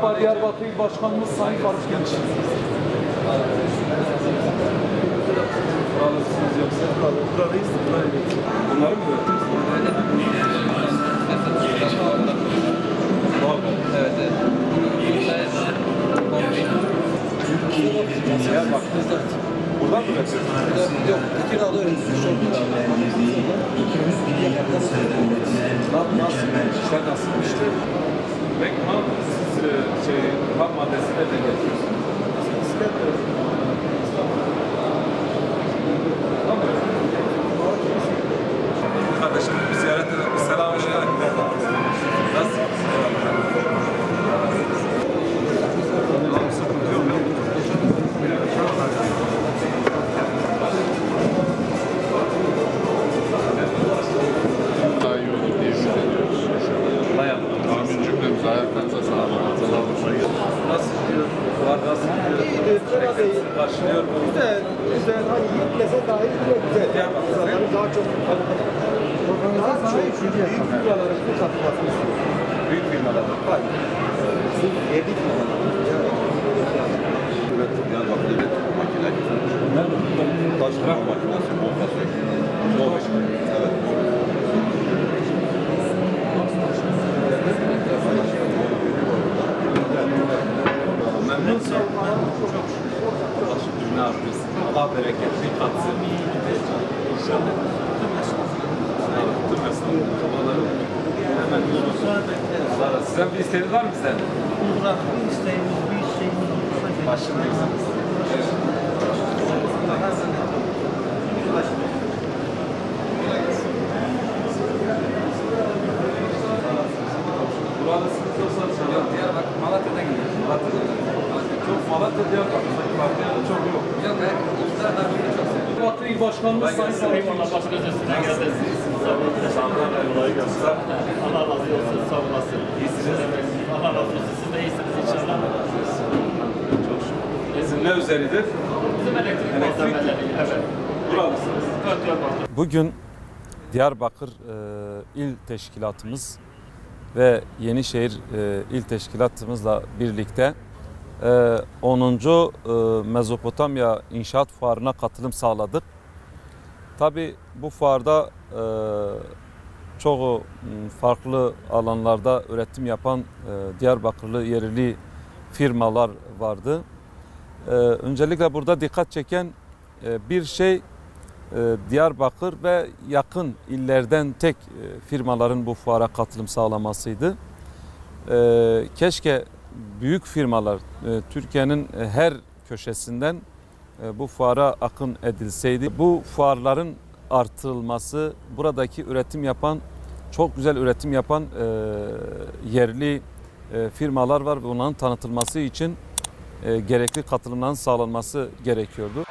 AKP Diyarbakır İl Başkanımız Sayın Faruk Genç. Buralısınız yoksa? Buralıyız. Bunları mı öğretiyorsunuz? Evet, evet. Diyarbakır'da. Buradan mı öğretiyorsunuz? Yok, Tekirdağ'da öğretiyorsunuz. Nasıl? İşler nasıl? İşte. Peki siz ham maddesi nereden getiriyorsunuz? Kardeşim bir ziyaret edelim. Bir selam hoş geldin. Nasıl? Sıkıntı yok. Daha iyi olur diye ümit ediyoruz. Amin cümlemize ayaklarınıza sağlık. Nasıl gidiyor? Var nasıl gidiyor? İyidir, fena değil. Karşılıyor mu? Güzel, güzel. Hani yetmese dahi bile güzel. Yani daha çok büyük firmaların bu katılmasını istiyoruz. Büyük firmalar. Hayır. Sırf yerli firmalar. Diyarbakır üretim makine. Taştırak makinesi, bombası. Evet. Memnunsun. Çok şükür. Allah şükür ne yapıyorsun? Allah bereketli katsın. İnşallah. Tüm esnafları hemen yürüyorsun. Sizden bir isteğiniz var mı bizden? Bir isteğimiz olursa Başındaysanız. Buralısınız olsa yok Diyarbakır, Malatya'dan gidiyoruz. Çok Malatya Diyarbakır'daki partileri çok yok. Yok, iki tane birbirini çok seviyorum. Diyarbakır İl Başkanımız Sayın Faruk Genç. Baş gözüne geldiniz. Kolay gelsin. Allah razı olsun, sağ olasın. İyisiniz. Allah razı olsun, siz de iyisiniz inşallah. Çok şükür. Sizin ne üzeridir? Bizim elektrik malzemeleri, evet. Buralısınız. Evet, Diyarbakır. Bugün Diyarbakır İl Teşkilatımız ve Yenişehir İl Teşkilatımızla birlikte 10. Mezopotamya İnşaat Fuarı'na katılım sağladık. Tabii bu fuarda çok farklı alanlarda üretim yapan Diyarbakırlı yerli firmalar vardı. Öncelikle burada dikkat çeken bir şey Diyarbakır ve yakın illerden tek firmaların bu fuara katılım sağlamasıydı. Keşke büyük firmalar Türkiye'nin her köşesinden bu fuara akın edilseydi. Bu fuarların artırılması, buradaki üretim yapan, çok güzel üretim yapan yerli firmalar var ve onların tanıtılması için gerekli katılımların sağlanması gerekiyordu.